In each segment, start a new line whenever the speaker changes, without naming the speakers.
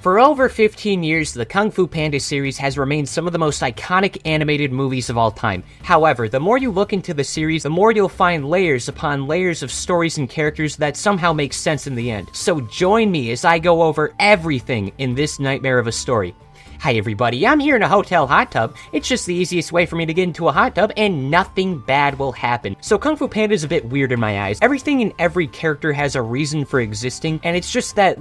For over 15 years, the Kung Fu Panda series has remained some of the most iconic animated movies of all time. However, the more you look into the series, the more you'll find layers upon layers of stories and characters that somehow make sense in the end. So join me as I go over everything in this nightmare of a story. Hi everybody, I'm here in a hotel hot tub. It's just the easiest way for me to get into a hot tub and nothing bad will happen. So Kung Fu Panda is a bit weird in my eyes. Everything in every character has a reason for existing, and it's just that,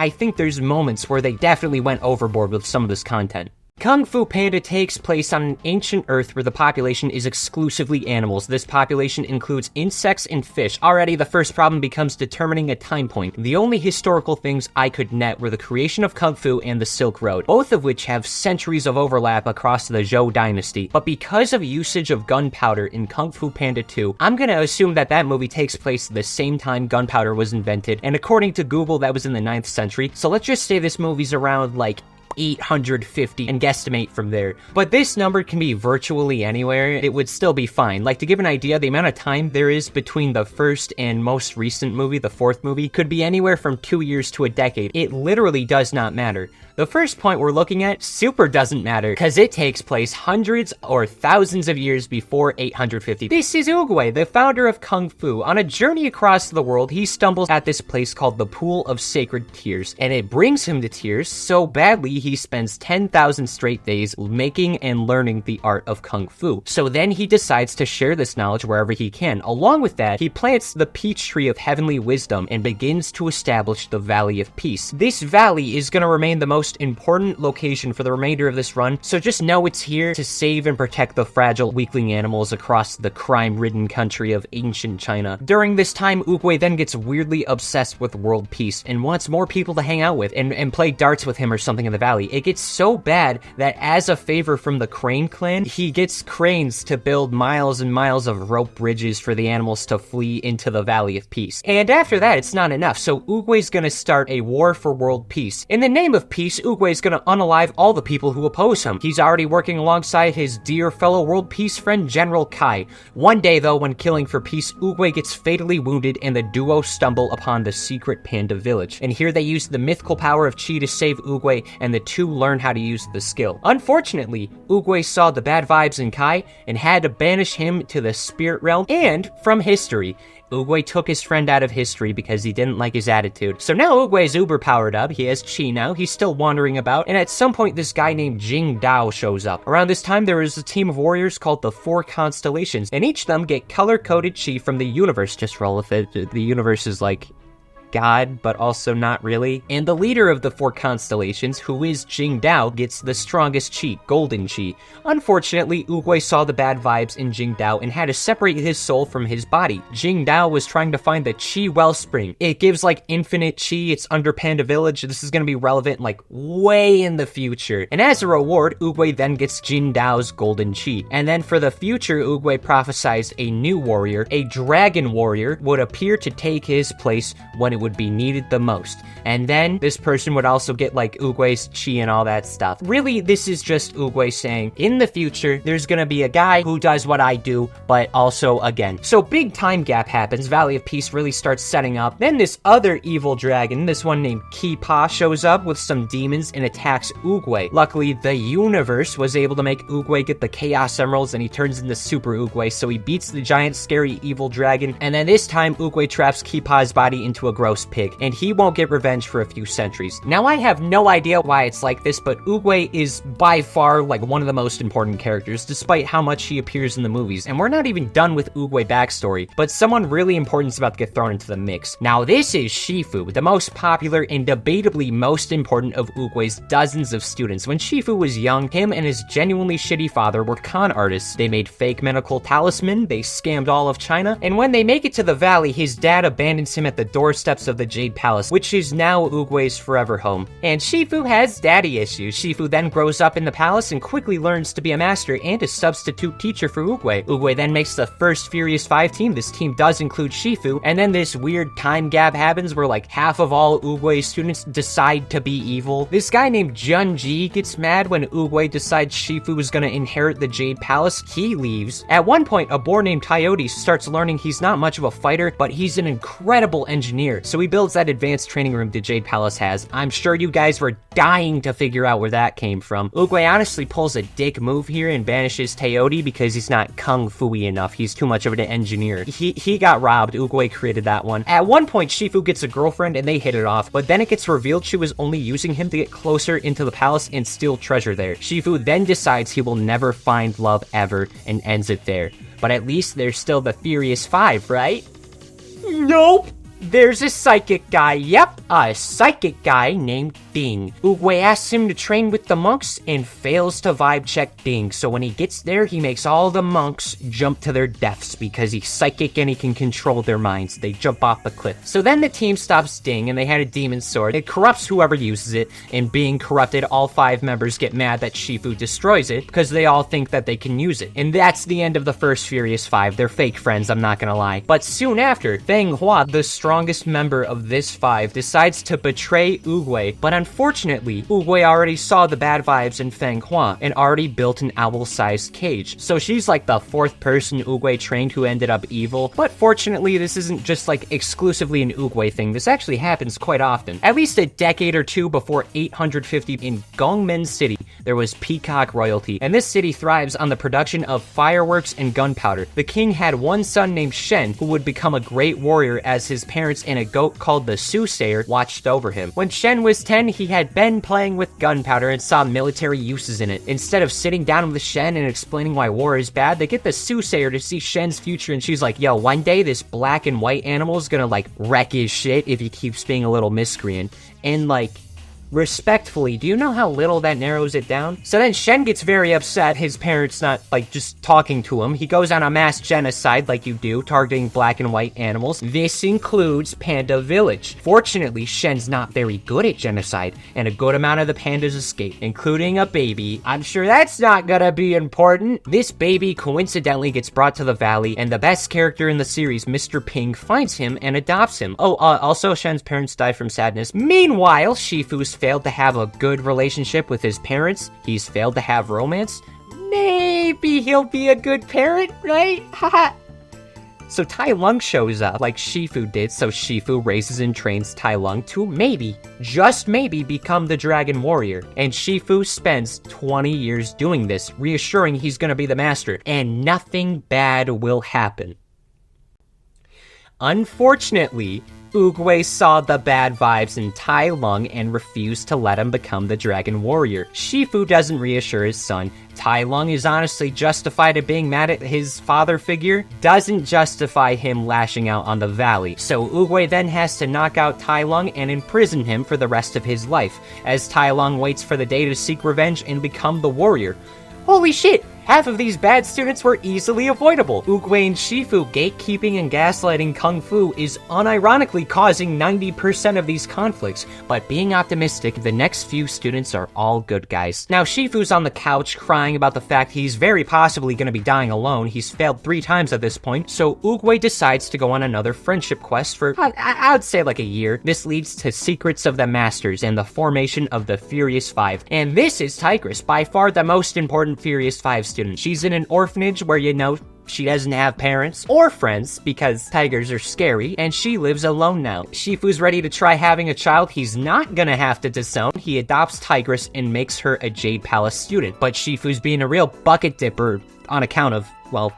I think there's moments where they definitely went overboard with some of this content. Kung Fu Panda takes place on an ancient Earth where the population is exclusively animals. This population includes insects and fish. Already, the first problem becomes determining a time point. The only historical things I could net were the creation of Kung Fu and the Silk Road, both of which have centuries of overlap across the Zhou dynasty. But because of usage of gunpowder in Kung Fu Panda 2, I'm gonna assume that that movie takes place the same time gunpowder was invented, and according to Google, that was in the 9th century. So let's just say this movie's around, 850 and guesstimate from there. But this number can be virtually anywhere. It would still be fine. To give an idea, the amount of time there is between the first and most recent movie, the 4th movie, could be anywhere from 2 years to a decade. It literally does not matter. The first point we're looking at super doesn't matter, because it takes place hundreds or thousands of years before 850. This is Oogway, the founder of Kung Fu. On a journey across the world, he stumbles at this place called the Pool of Sacred Tears, and it brings him to tears so badly he spends 10,000 straight days making and learning the art of Kung Fu. So then he decides to share this knowledge wherever he can. Along with that, he plants the peach tree of heavenly wisdom and begins to establish the Valley of Peace. This valley is going to remain the most important location for the remainder of this run, so just know it's here to save and protect the fragile weakling animals across the crime-ridden country of ancient China. During this time, Oogway then gets weirdly obsessed with world peace and wants more people to hang out with and play darts with him or something in the valley. It gets so bad that as a favor from the Crane clan, he gets cranes to build miles and miles of rope bridges for the animals to flee into the Valley of Peace. And after that, it's not enough, so Oogway's gonna start a war for world peace. In the name of peace, Oogway's gonna unalive all the people who oppose him. He's already working alongside his dear fellow world peace friend General Kai. One day though, when killing for peace, Oogway gets fatally wounded and the duo stumble upon the secret panda village. And here they use the mythical power of Chi to save Oogway, and the two learn how to use the skill. Unfortunately, Oogway saw the bad vibes in Kai and had to banish him to the spirit realm and from history. Oogway took his friend out of history because he didn't like his attitude. So now Oogway's uber powered up, he has chi now, he's still wandering about, and at some point this guy named Jing Dao shows up. Around this time there is a team of warriors called the Four Constellations, and each of them get color-coded chi from the universe. Just roll with it, the universe is God, but also not really. And the leader of the Four Constellations, who is Jing Dao, gets the strongest chi, Golden Chi. Unfortunately, Oogway saw the bad vibes in Jing Dao and had to separate his soul from his body. Jing Dao was trying to find the Chi Wellspring. It gives infinite Chi, it's under Panda Village. This is gonna be relevant way in the future. And as a reward, Oogway then gets Jing Dao's Golden Chi. And then for the future, Oogway prophesies a new warrior, a dragon warrior, would appear to take his place when it would be needed the most. And then this person would also get Oogway's chi and all that stuff. Really, this is just Oogway saying, in the future, there's gonna be a guy who does what I do, but also again. So big time gap happens, Valley of Peace really starts setting up. Then this other evil dragon, this one named Kipa, shows up with some demons and attacks Oogway. Luckily, the universe was able to make Oogway get the Chaos Emeralds and he turns into Super Oogway, so he beats the giant scary evil dragon, and then this time Oogway traps Kipa's body into a gross pig, and he won't get revenge for a few centuries. Now, I have no idea why it's like this, but Oogway is by far one of the most important characters, despite how much he appears in the movies. And we're not even done with Oogway backstory, but someone really important is about to get thrown into the mix. Now, this is Shifu, the most popular and debatably most important of Oogway's dozens of students. When Shifu was young, him and his genuinely shitty father were con artists. They made fake medical talisman, they scammed all of China, and when they make it to the valley, his dad abandons him at the doorsteps of the Jade Palace, which is now Oogway's forever home. And Shifu has daddy issues. Shifu then grows up in the palace and quickly learns to be a master and a substitute teacher for Oogway. Oogway then makes the first Furious 5 team. This team does include Shifu, and then this weird time gap happens where half of all Oogway's students decide to be evil. This guy named Junji gets mad when Oogway decides Shifu is gonna inherit the Jade Palace. He leaves. At one point, a boar named Coyote starts learning he's not much of a fighter, but he's an incredible engineer. So he builds that advanced training room the Jade Palace has. I'm sure you guys were dying to figure out where that came from. Oogway honestly pulls a dick move here and banishes Teodi because he's not kung fu-y enough. He's too much of an engineer. He got robbed. Oogway created that one. At one point, Shifu gets a girlfriend and they hit it off, but then it gets revealed she was only using him to get closer into the palace and steal treasure there. Shifu then decides he will never find love ever and ends it there. But at least there's still the Furious Five, right? Nope! There's a psychic guy, yep, a psychic guy named Ding. Oogway asks him to train with the monks and fails to vibe check Ding, so when he gets there, he makes all the monks jump to their deaths because he's psychic and he can control their minds. They jump off the cliff. So then the team stops Ding and they had a demon sword. It corrupts whoever uses it, and being corrupted, all 5 members get mad that Shifu destroys it because they all think that they can use it. And that's the end of the first Furious 5. They're fake friends, I'm not gonna lie. But soon after, Feng Hua, the strongest member of this 5, decides to betray Oogway, but unfortunately, Oogway already saw the bad vibes in Feng Hua and already built an owl-sized cage. So she's like the 4th person Oogway trained who ended up evil, but fortunately this isn't just like exclusively an Oogway thing. This actually happens quite often. At least a decade or two before 850 in Goemon City, there was peacock royalty, and this city thrives on the production of fireworks and gunpowder. The king had one son named Shen, who would become a great warrior as his parents and a goat called the Soothsayer watched over him. When Shen was 10, he had been playing with gunpowder and saw military uses in it. Instead of sitting down with Shen and explaining why war is bad, they get the Soothsayer to see Shen's future, and she's like, yo, one day this black and white animal is gonna like wreck his shit if he keeps being a little miscreant. And like, respectfully, do you know how little that narrows it down? So then Shen gets very upset, his parents not, like, just talking to him. He goes on a mass genocide like you do, targeting black and white animals. This includes Panda Village. Fortunately, Shen's not very good at genocide, and a good amount of the pandas escape, including a baby. I'm sure that's not gonna be important. This baby coincidentally gets brought to the valley, and the best character in the series, Mr. Ping, finds him and adopts him. Oh, also Shen's parents died from sadness. Meanwhile, Shifu's failed to have a good relationship with his parents. He's failed to have romance. Maybe he'll be a good parent, right? Haha. So Tai Lung shows up like Shifu did, so Shifu raises and trains Tai Lung to maybe, just maybe, become the Dragon Warrior. And Shifu spends 20 years doing this, reassuring he's gonna be the master, and nothing bad will happen. Unfortunately, Oogway saw the bad vibes in Tai Lung and refused to let him become the Dragon Warrior. Shifu doesn't reassure his son. Tai Lung is honestly justified in being mad at his father figure, doesn't justify him lashing out on the valley. So Oogway then has to knock out Tai Lung and imprison him for the rest of his life, as Tai Lung waits for the day to seek revenge and become the warrior. Holy shit! Half of these bad students were easily avoidable. Oogway and Shifu gatekeeping and gaslighting Kung Fu is unironically causing 90% of these conflicts, but being optimistic, the next few students are all good guys. Now Shifu's on the couch crying about the fact he's very possibly gonna be dying alone. He's failed 3 times at this point, so Oogway decides to go on another friendship quest for, I would say like a year. This leads to Secrets of the Masters and the formation of the Furious 5. And this is Tigress, by far the most important Furious 5 student. She's in an orphanage where, you know, she doesn't have parents or friends because tigers are scary, and she lives alone now. Shifu's ready to try having a child he's not gonna have to disown. He adopts Tigress and makes her a Jade Palace student, but Shifu's being a real bucket dipper on account of, well,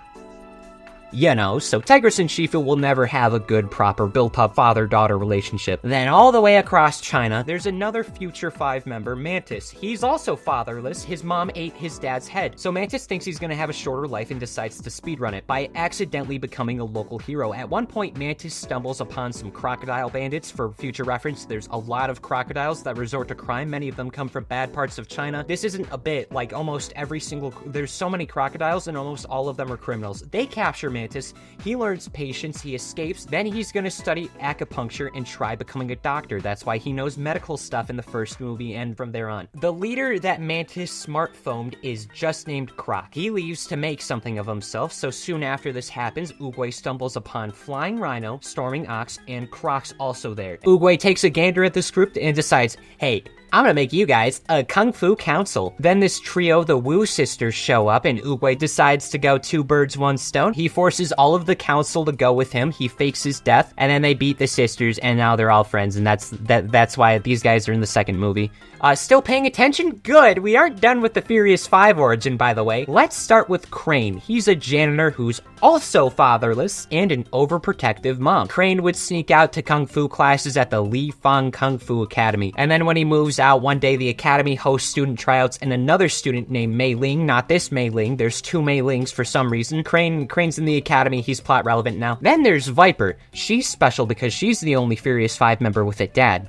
you know, so Tigress and Shifu will never have a good, proper, built-up father-daughter relationship. Then all the way across China, there's another future 5 member, Mantis. He's also fatherless. His mom ate his dad's head. So Mantis thinks he's gonna have a shorter life and decides to speedrun it by accidentally becoming a local hero. At one point, Mantis stumbles upon some crocodile bandits. For future reference, there's a lot of crocodiles that resort to crime. Many of them come from bad parts of China. This isn't a bit, like almost every single, there's so many crocodiles and almost all of them are criminals. They capture Mantis, he learns patience, he escapes, then he's gonna study acupuncture and try becoming a doctor. That's why he knows medical stuff in the first movie and from there on. The leader that Mantis smartphoned is just named Croc. He leaves to make something of himself, so soon after this happens, Oogway stumbles upon Flying Rhino, Storming Ox, and Croc's also there. Oogway takes a gander at this group and decides, hey, I'm gonna make you guys a Kung Fu Council. Then this trio, the Wu sisters, show up and Oogway decides to go 2 birds, 1 stone. He forces all of the council to go with him. He fakes his death and then they beat the sisters and now they're all friends, and that's why these guys are in the second movie. Still paying attention? Good. We aren't done with the Furious 5 origin, by the way. Let's start with Crane. He's a janitor who's also fatherless and an overprotective mom. Crane would sneak out to Kung Fu classes at the Li Fang Kung Fu Academy. And then when he moves out, one day the academy hosts student tryouts and another student named Mei Ling, not this Mei Ling, there's 2 Mei Lings for some reason. Crane's in the academy, he's plot relevant now. Then there's Viper. She's special because she's the only Furious 5 member with a dad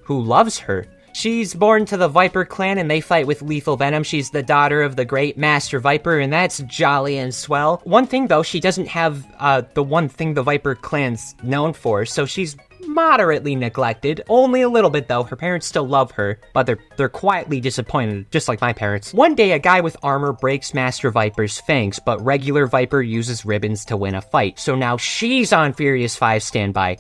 who loves her. She's born to the Viper clan and they fight with lethal venom. She's the daughter of the great Master Viper and that's jolly and swell. One thing though, she doesn't have the one thing the Viper clan's known for, so she's moderately neglected. Only a little bit though. Her parents still love her, but they're quietly disappointed, just like my parents. One day a guy with armor breaks Master Viper's fangs, but regular Viper uses ribbons to win a fight. So now she's on Furious 5 standby.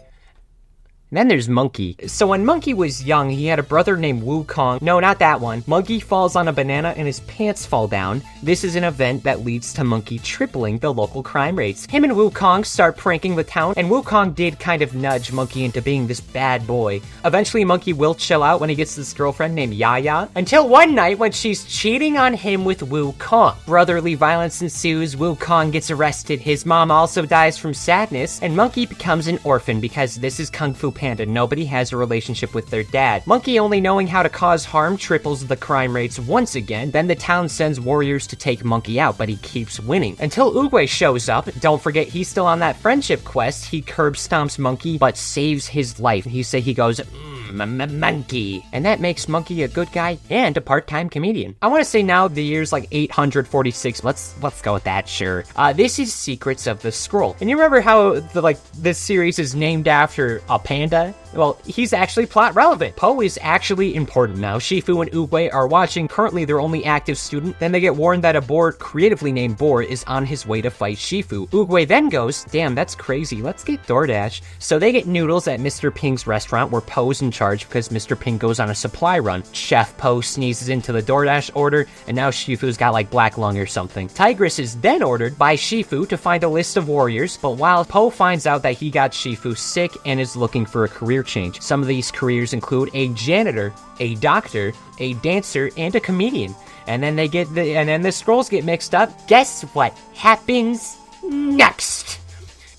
Then there's Monkey. So when Monkey was young, he had a brother named Wukong. No, not that one. Monkey falls on a banana and his pants fall down. This is an event that leads to Monkey tripling the local crime rates. Him and Wukong start pranking the town, and Wukong did kind of nudge Monkey into being this bad boy. Eventually, Monkey will chill out when he gets this girlfriend named Yaya, until one night when she's cheating on him with Wukong. Brotherly violence ensues, Wukong gets arrested, his mom also dies from sadness, and Monkey becomes an orphan because this is Kung Fu Panda. Nobody has a relationship with their dad. Monkey only knowing how to cause harm triples the crime rates once again. Then the town sends warriors to take Monkey out, but he keeps winning. Until Oogway shows up. Don't forget, he's still on that friendship quest. He curb stomps Monkey, but saves his life. He goes, Monkey. And that makes Monkey a good guy and a part-time comedian. I want to say now the year's like 846. Let's go with that, sure. This is Secrets of the Scroll. And you remember how this series is named after a panda? Well, he's actually plot relevant. Po is actually important now. Shifu and Oogway are watching, currently their only active student. Then they get warned that a boar, creatively named Boar, is on his way to fight Shifu. Oogway then goes, damn, that's crazy, let's get DoorDash. So they get noodles at Mr. Ping's restaurant where Po's in charge because Mr. Ping goes on a supply run. Chef Po sneezes into the DoorDash order and now Shifu's got like black lung or something. Tigress is then ordered by Shifu to find a list of warriors, but while Po finds out that he got Shifu sick and is looking for a career change. Some of these careers include a janitor, a doctor, a dancer, and a comedian. And then the scrolls get mixed up. Guess what happens next?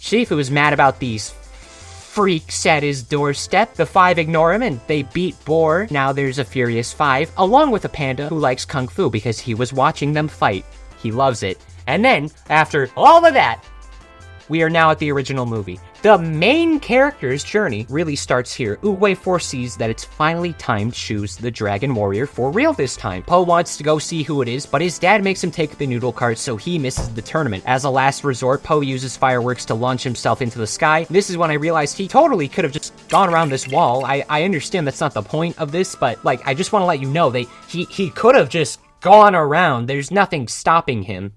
Shifu is mad about these freaks at his doorstep. The 5 ignore him and they beat Boar. Now there's a Furious 5, along with a panda who likes Kung Fu because he was watching them fight. He loves it. And then, after all of that, we are now at the original movie. The main character's journey really starts here. Oogway foresees that it's finally time to choose the Dragon Warrior for real this time. Po wants to go see who it is, but his dad makes him take the noodle cart, so he misses the tournament. As a last resort, Po uses fireworks to launch himself into the sky. This is when I realized he totally could have just gone around this wall. I understand that's not the point of this, but I just want to let you know that he could have just gone around. There's nothing stopping him.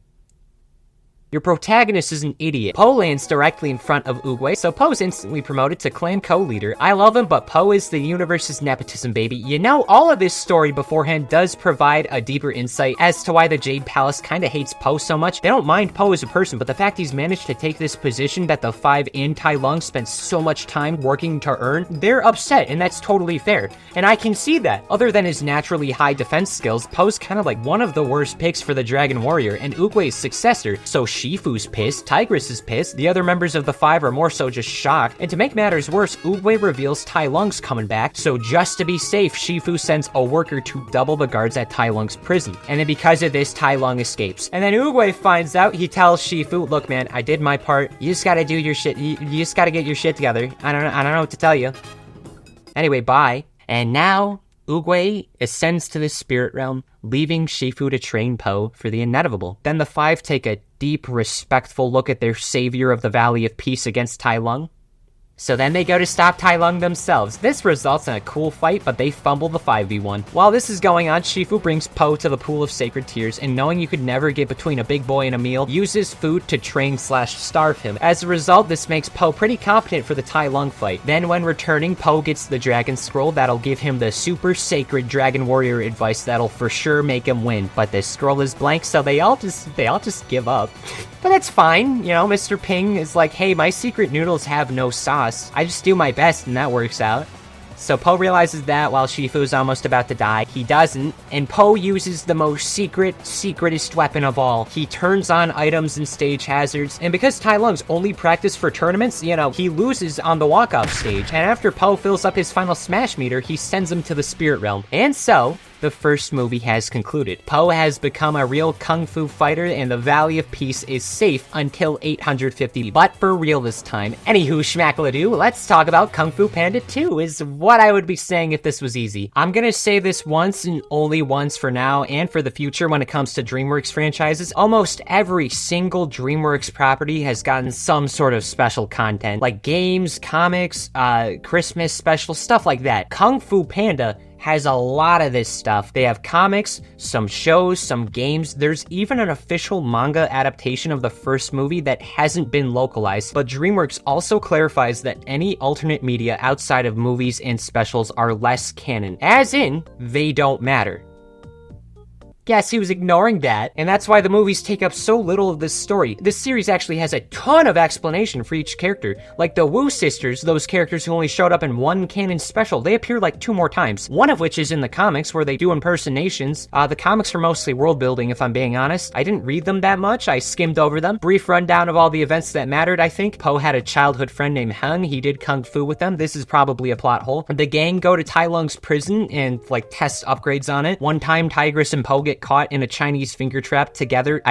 Your protagonist is an idiot. Po lands directly in front of Oogway, so Po's instantly promoted to clan co-leader. I love him, but Po is the universe's nepotism baby. You know, all of this story beforehand does provide a deeper insight as to why the Jade Palace kinda hates Po so much. They don't mind Po as a person, but the fact he's managed to take this position that the 5 and Tai Lung spent so much time working to earn, they're upset, and that's totally fair. And I can see that. Other than his naturally high defense skills, Po's kinda like one of the worst picks for the Dragon Warrior, and Oogway's successor, so Shifu's pissed, Tigress is pissed, the other members of the 5 are more so just shocked, and to make matters worse, Oogway reveals Tai Lung's coming back, so just to be safe, Shifu sends a worker to double the guards at Tai Lung's prison, and then because of this, Tai Lung escapes. And then Oogway finds out, he tells Shifu, look man, I did my part, you just gotta do your shit, you just gotta get your shit together, I don't know what to tell you. Anyway, bye. And now, Oogway ascends to the spirit realm, leaving Shifu to train Po for the inevitable. Then the 5 take a deep, respectful look at their savior of the Valley of Peace against Tai Lung. So then they go to stop Tai Lung themselves. This results in a cool fight, but they fumble the 5v1. While this is going on, Shifu brings Po to the pool of sacred tears, and knowing you could never get between a big boy and a meal, uses food to train/starve him. As a result, this makes Po pretty competent for the Tai Lung fight. Then when returning, Po gets the Dragon Scroll that'll give him the super sacred Dragon Warrior advice that'll for sure make him win. But this scroll is blank, so they all just give up. But that's fine, you know, Mr. Ping is like, hey, my secret noodles have no sauce. I just do my best and that works out. So Po realizes that while Shifu's almost about to die, he doesn't, and Po uses the most secretest weapon of all. He turns on items and stage hazards, and because Tai Lung's only practice for tournaments, you know, he loses on the walk-off stage, and after Po fills up his final smash meter, he sends him to the spirit realm. And so, the first movie has concluded. Po has become a real kung fu fighter, and the Valley of Peace is safe until 850, but for real this time. Anywho, schmackle-a-doo, let's talk about Kung Fu Panda 2, is what I would be saying if this was easy. I'm gonna say this once and only once for now and for the future when it comes to DreamWorks franchises. Almost every single DreamWorks property has gotten some sort of special content, like games, comics, Christmas special, stuff like that. Kung Fu Panda has a lot of this stuff. They have comics, some shows, some games. There's even an official manga adaptation of the first movie that hasn't been localized, but DreamWorks also clarifies that any alternate media outside of movies and specials are less canon, as in, they don't matter. Yes, he was ignoring that, and that's why the movies take up so little of this story. This series actually has a ton of explanation for each character. Like the Wu sisters, those characters who only showed up in one canon special, they appear like 2 more times. One of which is in the comics, where they do impersonations. The comics are mostly world building, if I'm being honest. I didn't read them that much, I skimmed over them. Brief rundown of all the events that mattered, I think. Po had a childhood friend named Hung, he did kung fu with them. This is probably a plot hole. The gang go to Tai Lung's prison and, like, test upgrades on it. One time, Tigress and Po get caught in a Chinese finger trap together.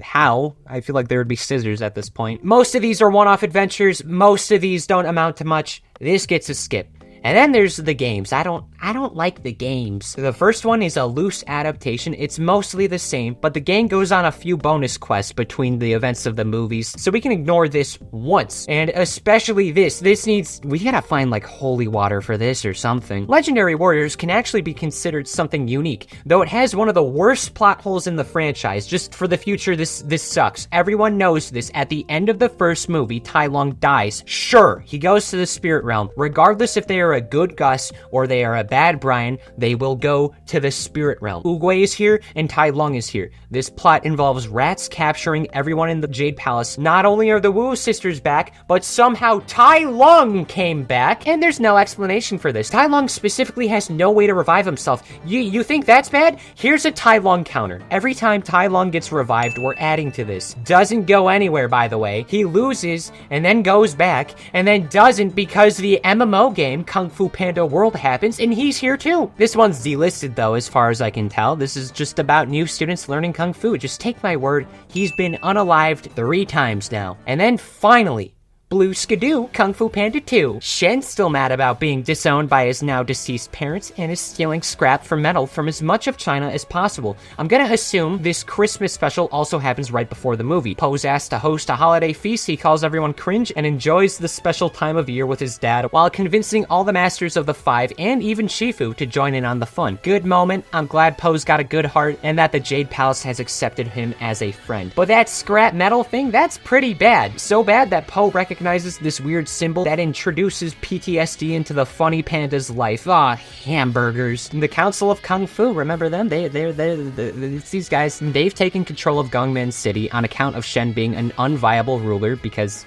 How? I feel like there would be scissors at this point. Most of these are one-off adventures. Most of these don't amount to much. This gets a skip. And then there's the games. I don't like the games. The first one is a loose adaptation. It's mostly the same, but the gang goes on a few bonus quests between the events of the movies, so we can ignore this once. And especially this needs, we gotta find like holy water for this or something. Legendary Warriors can actually be considered something unique, though it has one of the worst plot holes in the franchise. Just for the future, this sucks. Everyone knows this. At the end of the first movie, Tai Lung dies. Sure, he goes to the spirit realm. Regardless if they are a good Gus or they are a bad Brian, they will go to the spirit realm. Oogway is here and Tai Lung is here. This plot involves rats capturing everyone in the Jade Palace. Not only are the Wu sisters back, but somehow Tai Lung came back, and there's no explanation for this. Tai Lung specifically has no way to revive himself. You think that's bad? Here's a Tai Lung counter. Every time Tai Lung gets revived, we're adding to this. Doesn't go anywhere, by the way. He loses and then goes back and then doesn't because the MMO game Kung Fu Panda World happens, and he's here too. This one's delisted though, as far as I can tell. This is just about new students learning Kung Fu. Just take my word, he's been unalived 3 times now. And then finally, Blue Skidoo, Kung Fu Panda 2. Shen's still mad about being disowned by his now deceased parents and is stealing scrap for metal from as much of China as possible. I'm gonna assume this Christmas special also happens right before the movie. Po's asked to host a holiday feast, he calls everyone cringe and enjoys the special time of year with his dad while convincing all the masters of the 5 and even Shifu to join in on the fun. Good moment, I'm glad Po's got a good heart and that the Jade Palace has accepted him as a friend. But that scrap metal thing, that's pretty bad. So bad that Po recognizes this weird symbol that introduces PTSD into the funny panda's life. Hamburgers. The Council of Kung Fu, remember them? It's these guys. They've taken control of Goemon City on account of Shen being an unviable ruler because,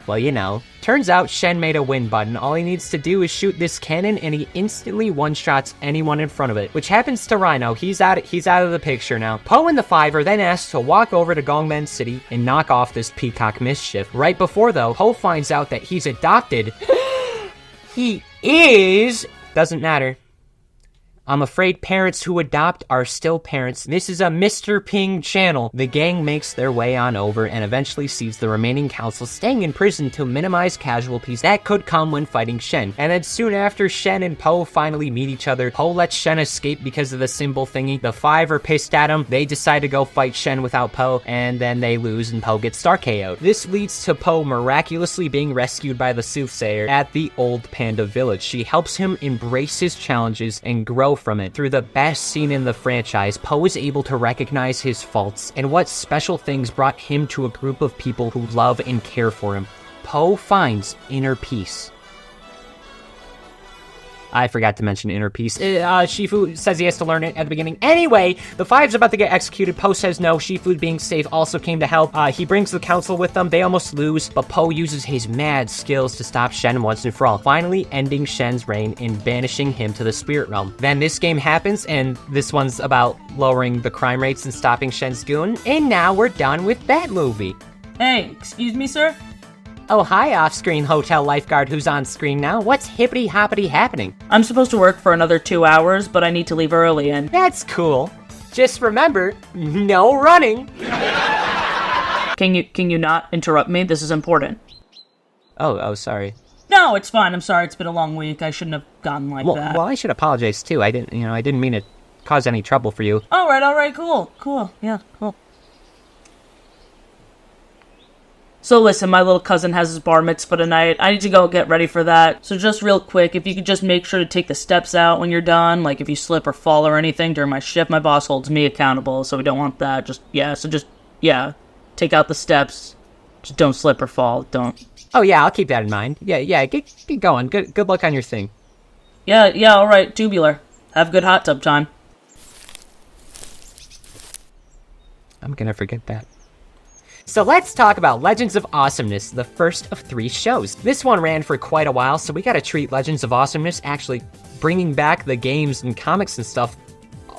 well, you know. Turns out Shen made a win button. All he needs to do is shoot this cannon and he instantly one-shots anyone in front of it, which happens to Rhino. He's out of the picture now. Po and the 5 are then asked to walk over to Goemon City and knock off this peacock mischief. Right before though, Po finds out that he's adopted. He is... Doesn't matter. I'm afraid parents who adopt are still parents. This is a Mr. Ping channel. The gang makes their way on over and eventually sees the remaining council staying in prison to minimize casualties that could come when fighting Shen. And then soon after Shen and Po finally meet each other, Po lets Shen escape because of the symbol thingy. The 5 are pissed at him. They decide to go fight Shen without Po, and then they lose and Po gets star KO'd. This leads to Po miraculously being rescued by the soothsayer at the old panda village. She helps him embrace his challenges and grow from it. Through the best scene in the franchise, Po is able to recognize his faults and what special things brought him to a group of people who love and care for him. Po finds inner peace. I forgot to mention inner peace. Shifu says he has to learn it at the beginning. Anyway, the 5's about to get executed. Po says no. Shifu, being safe, also came to help. He brings the council with them. They almost lose, but Po uses his mad skills to stop Shen once and for all, finally ending Shen's reign and banishing him to the spirit realm. Then this game happens, and this one's about lowering the crime rates and stopping Shen's goon. And now we're done with that movie.
Hey, excuse me, sir?
Oh, hi, off-screen hotel lifeguard who's on screen now. What's hippity-hoppity happening?
I'm supposed to work for another 2 hours, but I need to leave early and...
That's cool. Just remember, no running.
Can you not interrupt me? This is important.
Oh, sorry.
No, it's fine. I'm sorry. It's been a long week. I shouldn't have gotten like that.
Well, I should apologize too. I didn't mean to cause any trouble for you.
All right, cool. Yeah, cool. So listen, my little cousin has his bar mitzvah tonight. I need to go get ready for that. So just real quick, if you could just make sure to take the steps out when you're done. Like if you slip or fall or anything during my shift, my boss holds me accountable, so we don't want that. Take out the steps. Just don't slip or fall. Don't.
Oh yeah, I'll keep that in mind. Yeah, get going. Good luck on your thing.
Yeah, all right, tubular. Have a good hot tub time.
I'm gonna forget that. So let's talk about Legends of Awesomeness, the first of 3 shows. This one ran for quite a while, so we gotta treat Legends of Awesomeness actually bringing back the games and comics and stuff.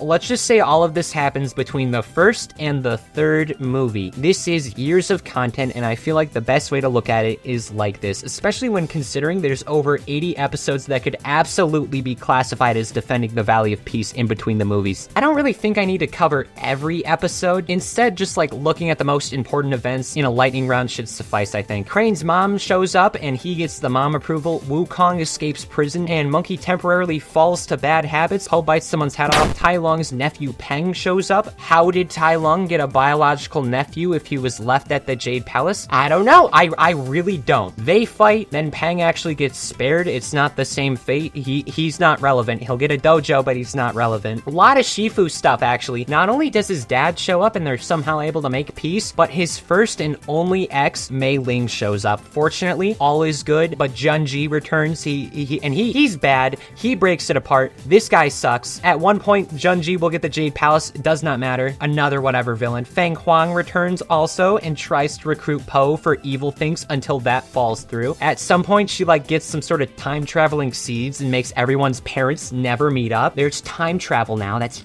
Let's just say all of this happens between the first and the 3rd movie. This is years of content, and I feel like the best way to look at it is like this, especially when considering there's over 80 episodes that could absolutely be classified as defending the Valley of Peace in between the movies. I don't really think I need to cover every episode. Instead, just like looking at the most important events in a lightning round should suffice, I think. Crane's mom shows up, and he gets the mom approval. Wukong escapes prison, and Monkey temporarily falls to bad habits. Po bites someone's head off. Tai Lung's nephew Peng shows up. How did Tai Lung get a biological nephew if he was left at the Jade Palace? I don't know. I really don't. They fight, then Peng actually gets spared. It's not the same fate. He's not relevant. He'll get a dojo, but he's not relevant. A lot of Shifu stuff, actually. Not only does his dad show up and they're somehow able to make peace, but his first and only ex, Mei Ling, shows up. Fortunately, all is good, but Junji returns. He's bad. He breaks it apart. This guy sucks. At one point, Junji will get the Jade Palace. It does not matter. Another whatever villain. Feng Huang returns also and tries to recruit Po for evil things until that falls through. At some point, she gets some sort of time traveling seeds and makes everyone's parents never meet up. There's time travel now. That's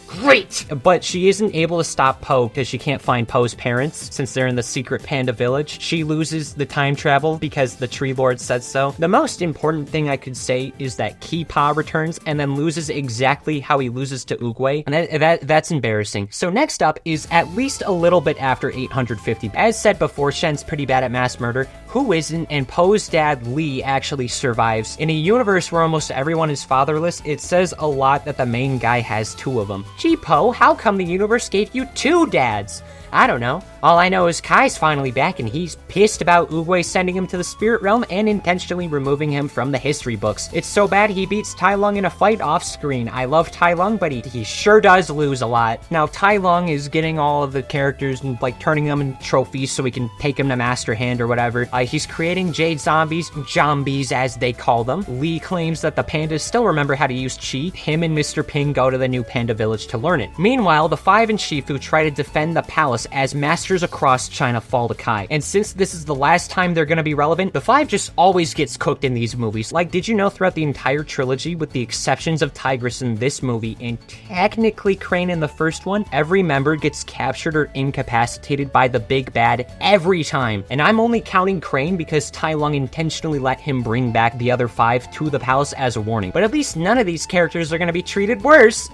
great. But she isn't able to stop Po because she can't find Po's parents since they're in the secret panda village. She loses the time travel because the Tree Lord said so. The most important thing I could say is that Ki Pa returns and then loses exactly how he loses to Oogway, and that's embarrassing. So next up is at least a little bit after 850. As said before, Shen's pretty bad at mass murder. Who isn't? And Po's dad, Lee, actually survives. In a universe where almost everyone is fatherless, it says a lot that the main guy has 2 of them. Gee, Po, how come the universe gave you 2 dads? I don't know. All I know is Kai's finally back, and he's pissed about Oogway sending him to the spirit realm and intentionally removing him from the history books. It's so bad he beats Tai Lung in a fight off screen. I love Tai Lung, but he sure does lose a lot. Now, Tai Lung is getting all of the characters and turning them into trophies so we can take them to Master Hand or whatever. He's creating Jade Zombies as they call them. Lee claims that the pandas still remember how to use Chi. Him and Mr. Ping go to the new panda village to learn it. Meanwhile, the 5 and Shifu try to defend the palace as masters across China fall to Kai. And since this is the last time they're gonna be relevant, the 5 just always gets cooked in these movies. Did you know throughout the entire trilogy, with the exceptions of Tigress in this movie, and technically Crane in the first one, every member gets captured or incapacitated by the big bad every time. And I'm only counting crane because Tai Lung intentionally let him bring back the other 5 to the palace as a warning. But at least none of these characters are gonna be treated worse.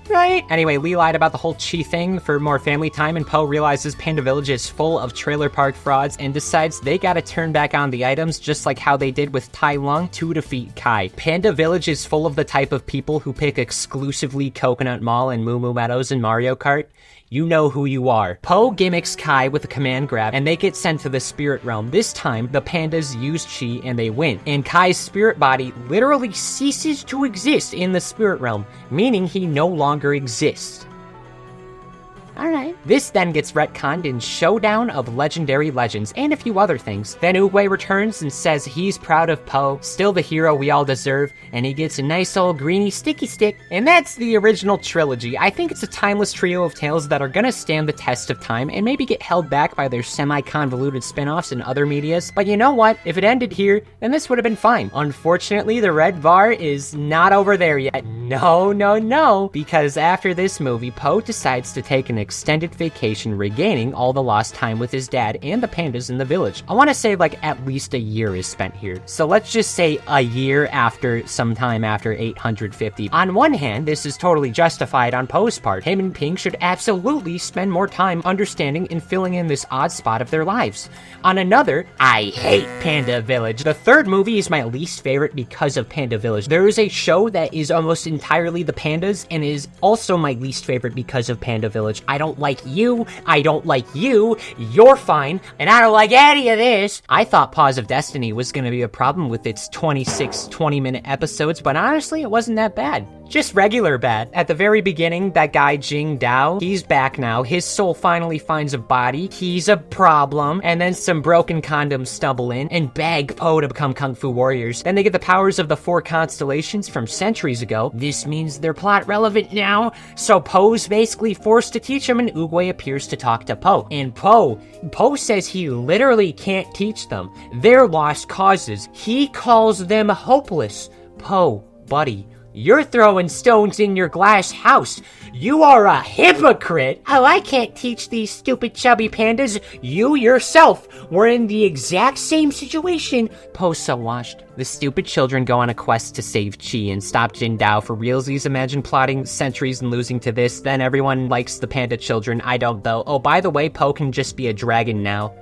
Right? Anyway, Lee lied about the whole Chi thing for more family time, and Po realizes Panda Village is full of trailer park frauds and decides they gotta turn back on the items just like how they did with Tai Lung to defeat Kai. Panda Village is full of the type of people who pick exclusively Coconut Mall and Moo Moo Meadows in Mario Kart. You know who you are. Po gimmicks Kai with a command grab, and they get sent to the spirit realm. This time, the pandas use Chi and they win. And Kai's spirit body literally ceases to exist in the spirit realm, meaning he no longer exists. Alright. This then gets retconned in Showdown of Legendary Legends and a few other things. Then Oogway returns and says he's proud of Po, still the hero we all deserve, and he gets a nice old greeny sticky stick. And that's the original trilogy. I think it's a timeless trio of tales that are gonna stand the test of time and maybe get held back by their semi-convoluted spin-offs in other medias. But you know what? If it ended here, then this would have been fine. Unfortunately, the red bar is not over there yet. No, because after this movie, Po decides to take an extended vacation, regaining all the lost time with his dad and the pandas in the village. I want to say like at least a year is spent here. So let's just say a year after, sometime after 850. On one hand, this is totally justified on Po's part. Him and Ping should absolutely spend more time understanding and filling in this odd spot of their lives. On another, I hate Panda Village. The third movie is my least favorite because of Panda Village. There is a show that is almost entirely the pandas and is also my least favorite because of Panda Village. I don't like you, you're fine, and I don't like any of this. I thought Paws of Destiny was gonna be a problem with its 26 20-minute episodes, but honestly, it wasn't that bad. Just regular bad. At the very beginning, that guy Jing Dao, he's back now. His soul finally finds a body. He's a problem. And then some broken condoms stumble in and beg Po to become Kung Fu warriors. Then they get the powers of the 4 constellations from centuries ago. This means they're plot relevant now. So Po's basically forced to teach them, and Oogway appears to talk to Po. And Po says he literally can't teach them. They're lost causes. He calls them hopeless. Po, buddy, you're throwing stones in your glass house. You are a hypocrite. Oh, I can't teach these stupid chubby pandas. You yourself were in the exact same situation. Po's so washed. The stupid children go on a quest to save Chi and stop Jin Dao for realsies. Imagine plotting centuries and losing to this. Then everyone likes the panda children. I don't though. Oh, by the way, Po can just be a dragon now.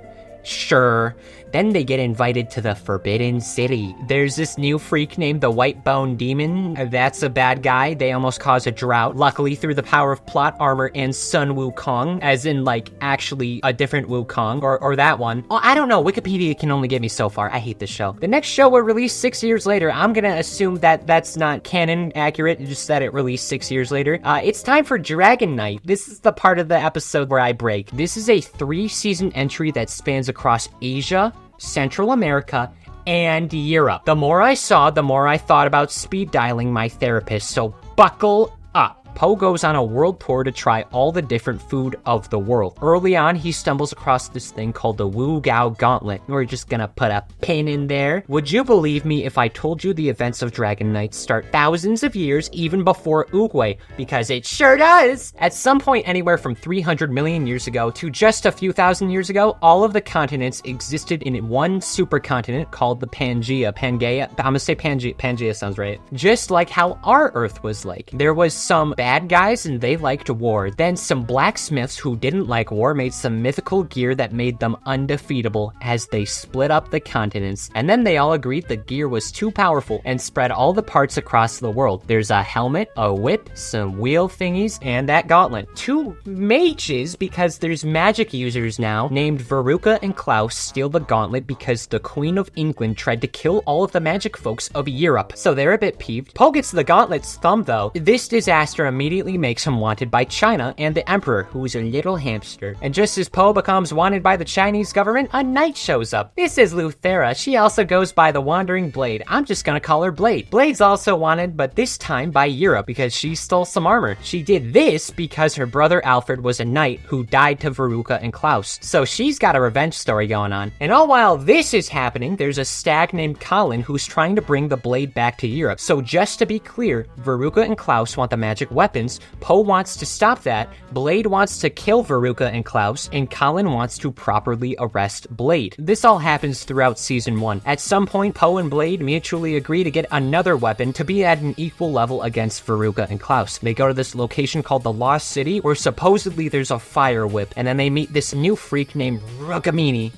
Sure. Then they get invited to the Forbidden City. There's this new freak named the White Bone Demon. That's a bad guy. They almost cause a drought. Luckily, through the power of plot armor and Sun Wukong, as in, like, actually a different Wukong, or that one. Oh, I don't know. Wikipedia can only get me so far. I hate this show. The next show will release 6 years later. I'm gonna assume that that's not canon accurate, just that it released 6 years later. It's time for Dragon Knight. This is the part of the episode where I break. This is a 3-season entry that spans across Asia, Central America, and Europe. The more I saw, the more I thought about speed dialing my therapist, so buckle up. Po goes on a world tour to try all the different food of the world. Early on, he stumbles across this thing called the Wu Gao Gauntlet. We're just gonna put a pin in there. Would you believe me if I told you the events of Dragon Knight start thousands of years even before Oogway? Because it sure does! At some point anywhere from 300 million years ago to just a few thousand years ago, all of the continents existed in one supercontinent called the Pangea. I'm gonna say Pangea sounds right. Just like how our Earth was like. There was some bad guys and they liked war. Then some blacksmiths who didn't like war made some mythical gear that made them undefeatable as they split up the continents. And then they all agreed the gear was too powerful and spread all the parts across the world. There's a helmet, a whip, some wheel thingies, and that gauntlet. 2 mages, because there's magic users now, named Veruca and Klaus, steal the gauntlet because the Queen of England tried to kill all of the magic folks of Europe. So they're a bit peeved. Po gets the gauntlet's thumb though. This disaster immediately makes him wanted by China and the Emperor, who's a little hamster. And just as Po becomes wanted by the Chinese government, a knight shows up. This is Luthera. She also goes by the Wandering Blade. I'm just gonna call her Blade. Blade's also wanted, but this time by Europe because she stole some armor. She did this because her brother Alfred was a knight who died to Veruca and Klaus. So she's got a revenge story going on. And all while this is happening, there's a stag named Colin who's trying to bring the blade back to Europe. So just to be clear, Veruca and Klaus want the magic weapons. Po wants to stop that, Blade wants to kill Veruca and Klaus, and Colin wants to properly arrest Blade. This all happens throughout Season 1. At some point, Po and Blade mutually agree to get another weapon to be at an equal level against Veruca and Klaus. They go to this location called the Lost City, where supposedly there's a fire whip, and then they meet this new freak named Rukamini.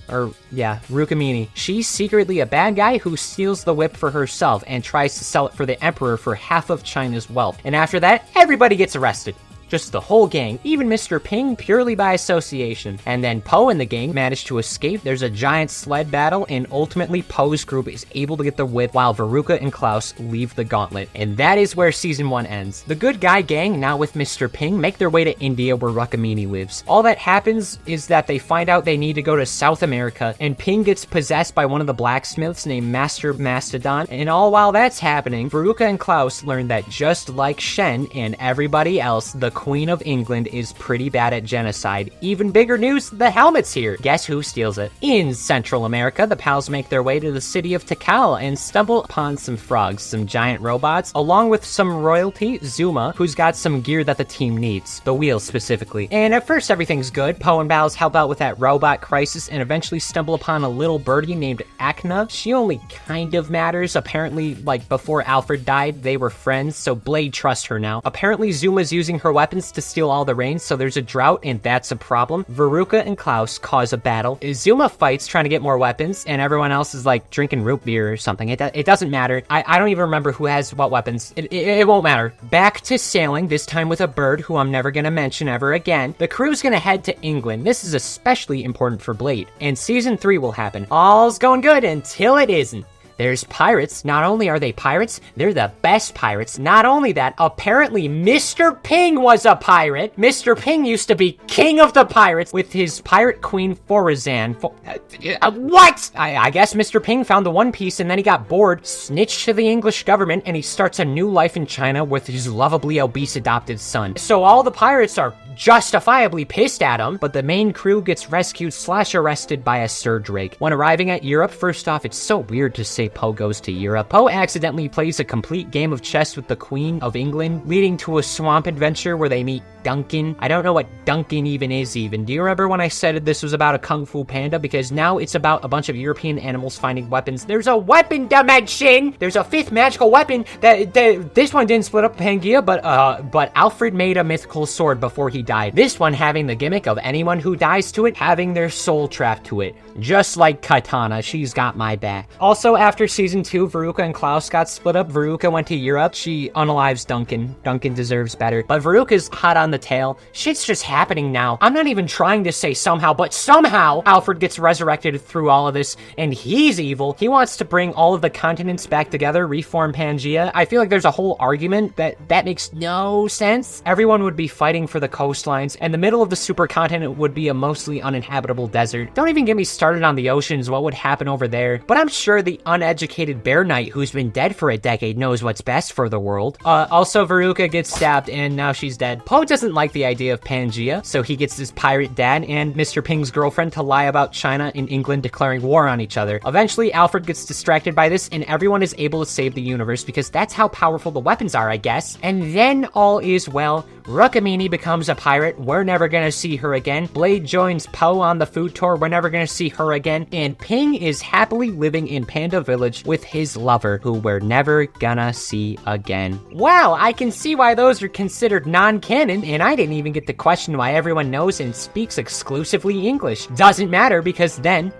She's secretly a bad guy who steals the whip for herself and tries to sell it for the Emperor for half of China's wealth. And after that, everybody gets arrested. Just the whole gang, even Mr. Ping purely by association. And then Po and the gang manage to escape. There's a giant sled battle, and ultimately Po's group is able to get the whip while Veruca and Klaus leave the gauntlet. And that is where Season 1 ends. The good guy gang, now with Mr. Ping, make their way to India where Rukamini lives. All that happens is that they find out they need to go to South America, and Ping gets possessed by one of the blacksmiths named Master Mastodon. And all while that's happening, Veruca and Klaus learn that just like Shen and everybody else, the Queen of England is pretty bad at genocide. Even bigger news, the helmet's here. Guess who steals it? In Central America, the pals make their way to the city of Tikal and stumble upon some frogs, some giant robots, along with some royalty, Zuma, who's got some gear that the team needs. The wheels specifically. And at first everything's good. Po and Bowles help out with that robot crisis and eventually stumble upon a little birdie named Akna. She only kind of matters. Apparently, like before Alfred died, they were friends, so Blade trusts her now. Apparently Zuma's using her weapons to steal all the rain, so there's a drought, and that's a problem. Veruca and Klaus cause a battle. Zuma fights trying to get more weapons, and everyone else is like drinking root beer or something. It doesn't matter. I don't even remember who has what weapons. It won't matter. Back to sailing, this time with a bird who I'm never gonna mention ever again. The crew's gonna head to England. This is especially important for Blade, and Season 3 will happen. All's going good until it isn't. There's pirates. Not only are they pirates, they're the best pirates. Not only that, apparently Mr. Ping was a pirate. Mr. Ping used to be king of the pirates with his pirate queen Forazan. What? I guess Mr. Ping found the One Piece and then he got bored, snitched to the English government, and he starts a new life in China with his lovably obese adopted son. So all the pirates are justifiably pissed at him, but the main crew gets rescued / arrested by a Sir Drake. When arriving at Europe, first off, it's so weird to say Po goes to Europe. Po accidentally plays a complete game of chess with the Queen of England, leading to a swamp adventure where they meet Duncan. I don't know what Duncan even is even. Do you remember when I said this was about a Kung Fu Panda? Because now it's about a bunch of European animals finding weapons. There's a weapon dimension! There's a fifth magical weapon that this one didn't split up Pangaea, but Alfred made a mythical sword before he died. This one having the gimmick of anyone who dies to it having their soul trapped to it. Just like Katana, she's got my back. Also, after Season 2, Veruca and Klaus got split up. Veruca went to Europe. She unalives Duncan. Duncan deserves better. But Veruca's hot on the tail. Shit's just happening now. I'm not even trying to say somehow, but somehow Alfred gets resurrected through all of this, and he's evil. He wants to bring all of the continents back together, reform Pangaea. I feel like there's a whole argument that makes no sense. Everyone would be fighting for the coastlines, and the middle of the supercontinent would be a mostly uninhabitable desert. Don't even get me started on the oceans, what would happen over there. But I'm sure the uneducated Bear Knight who's been dead for a decade knows what's best for the world. Also, Veruca gets stabbed, and now she's dead. Po doesn't like the idea of Pangaea, so he gets his pirate dad and Mr. Ping's girlfriend to lie about China and England declaring war on each other. Eventually, Alfred gets distracted by this, and everyone is able to save the universe because that's how powerful the weapons are, I guess. And then all is well. Rukamini becomes a pirate. We're never gonna see her again. Blade joins Po on the food tour. We're never gonna see her again. And Ping is happily living in Panda Village with his lover, who we're never gonna see again. Wow, I can see why those are considered non-canon, and I didn't even get to question why everyone knows and speaks exclusively English. Doesn't matter, because then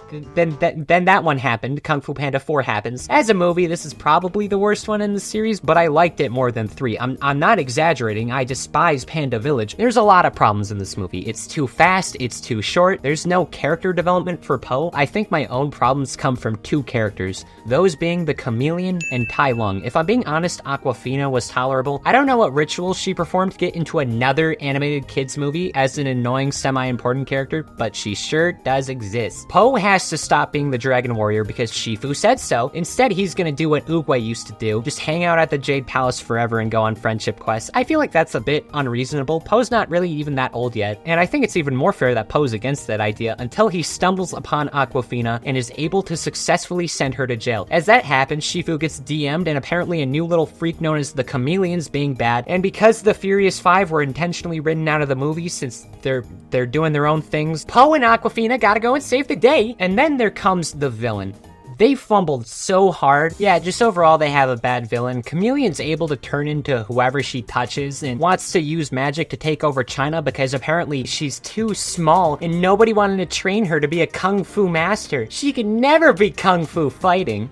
that one happened. Kung Fu Panda 4 happens. As a movie, this is probably the worst one in the series, but I liked it more than 3. I'm not exaggerating. I despise Panda Village. There's a lot of problems in this movie. It's too fast, it's too short, there's no character development for Po. I think my own problems come from 2 characters, those being the Chameleon and Tai Lung. If I'm being honest, Aquafina was tolerable. I don't know what rituals she performed to get into another animated kids movie as an annoying semi-important character, but she sure does exist. Po has has to stop being the Dragon Warrior because Shifu said so. Instead, he's gonna do what Oogway used to do, just hang out at the Jade Palace forever and go on friendship quests. I feel like that's a bit unreasonable. Poe's not really even that old yet, and I think it's even more fair that Poe's against that idea until he stumbles upon Awkwafina and is able to successfully send her to jail. As that happens, Shifu gets DM'd and apparently a new little freak known as the Chameleons being bad, and because the Furious Five were intentionally written out of the movie since they're doing their own things, Poe and Awkwafina gotta go and save the day, and then there comes the villain. They fumbled so hard. Yeah, just overall they have a bad villain. Chameleon's able to turn into whoever she touches and wants to use magic to take over China because apparently she's too small and nobody wanted to train her to be a kung fu master. She could never be kung fu fighting.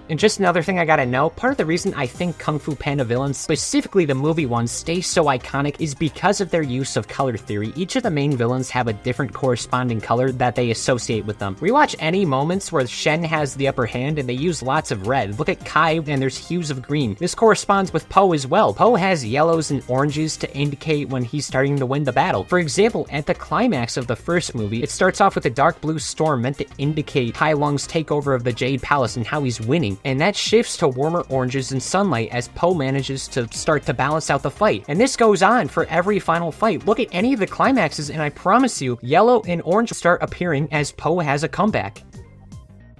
And just another thing I gotta know, part of the reason I think Kung Fu Panda villains, specifically the movie ones, stay so iconic is because of their use of color theory. Each of the main villains have a different corresponding color that they associate with them. Rewatch any moments where Shen has the upper hand and they use lots of red. Look at Kai and there's hues of green. This corresponds with Poe as well. Poe has yellows and oranges to indicate when he's starting to win the battle. For example, at the climax of the first movie, it starts off with a dark blue storm meant to indicate Tai Lung's takeover of the Jade Palace and how he's winning. And that shifts to warmer oranges and sunlight as Poe manages to start to balance out the fight. And this goes on for every final fight. Look at any of the climaxes and I promise you, yellow and orange start appearing as Poe has a comeback.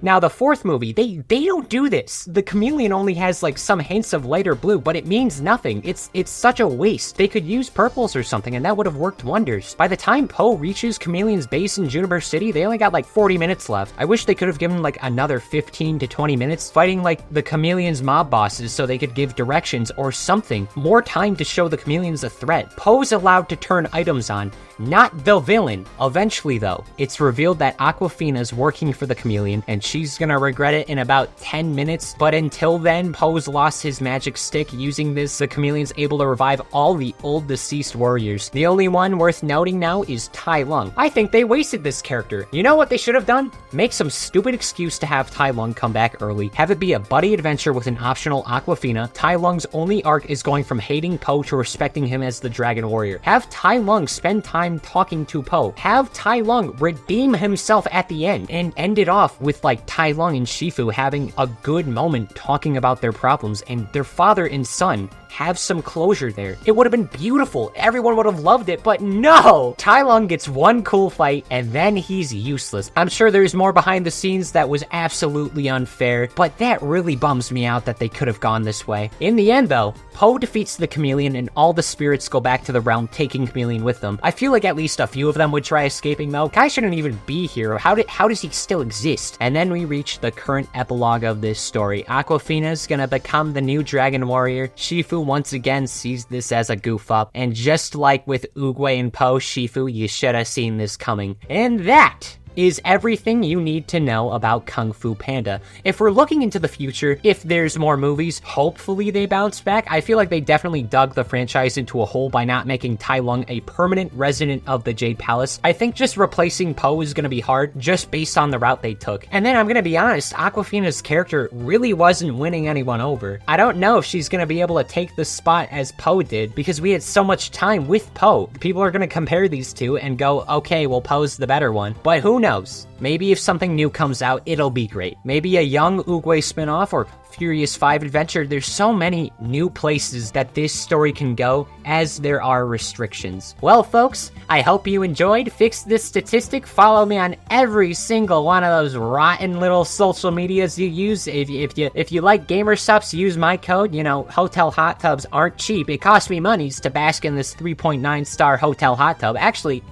Now, the fourth movie, they don't do this. The Chameleon only has like some hints of lighter blue, but it means nothing. It's such a waste. They could use purples or something, and that would have worked wonders. By the time Poe reaches Chameleon's base in Juniper City, they only got like 40 minutes left. I wish they could have given like another 15 to 20 minutes fighting like the Chameleon's mob bosses so they could give directions or something. More time to show the Chameleon's a threat. Poe's allowed to turn items on, not the villain. Eventually, though, it's revealed that Awkwafina's working for the Chameleon, and she's gonna regret it in about 10 minutes, but until then, Poe's lost his magic stick. Using this, the Chameleon's able to revive all the old deceased warriors. The only one worth noting now is Tai Lung. I think they wasted this character. You know what they should have done? Make some stupid excuse to have Tai Lung come back early. Have it be a buddy adventure with an optional Awkwafina. Tai Lung's only arc is going from hating Poe to respecting him as the Dragon Warrior. Have Tai Lung spend time talking to Poe. Have Tai Lung redeem himself at the end and end it off with like Tai Lung and Shifu having a good moment talking about their problems and their father and son have some closure there. It would have been beautiful. Everyone would have loved it, but no! Tai Lung gets one cool fight and then he's useless. I'm sure there's more behind the scenes that was absolutely unfair, but that really bums me out that they could have gone this way. In the end though, Poe defeats the Chameleon and all the spirits go back to the realm, taking Chameleon with them. I feel like at least a few of them would try escaping though. Kai shouldn't even be here. How does he still exist? And then we reach the current epilogue of this story. Awkwafina's gonna become the new Dragon Warrior. Shifu once again sees this as a goof up, and just like with Oogway and Poe, Shifu, you should have seen this coming. And that is everything you need to know about Kung Fu Panda. If we're looking into the future, if there's more movies, hopefully they bounce back. I feel like they definitely dug the franchise into a hole by not making Tai Lung a permanent resident of the Jade Palace. I think just replacing Poe is going to be hard just based on the route they took. And then I'm going to be honest, Awkwafina's character really wasn't winning anyone over. I don't know if she's going to be able to take the spot as Poe did because we had so much time with Poe. People are going to compare these two and go, okay, well, Poe's the better one. But who knows? Maybe if something new comes out, it'll be great. Maybe a young Oogway spinoff or Furious 5 adventure. There's so many new places that this story can go as there are restrictions. Well, folks, I hope you enjoyed. Fix this statistic. Follow me on every single one of those rotten little social medias you use. If you like gamer subs, use my code. You know, hotel hot tubs aren't cheap. It cost me monies to bask in this 3.9 star hotel hot tub. Actually,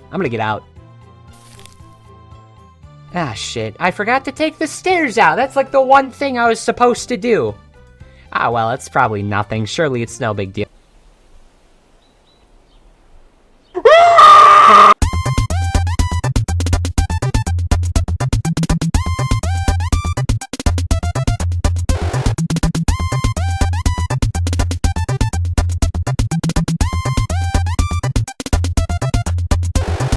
I'm gonna get out. Ah, shit. I forgot to take the stairs out. That's like the one thing I was supposed to do. Ah, well, it's probably nothing. Surely it's no big deal.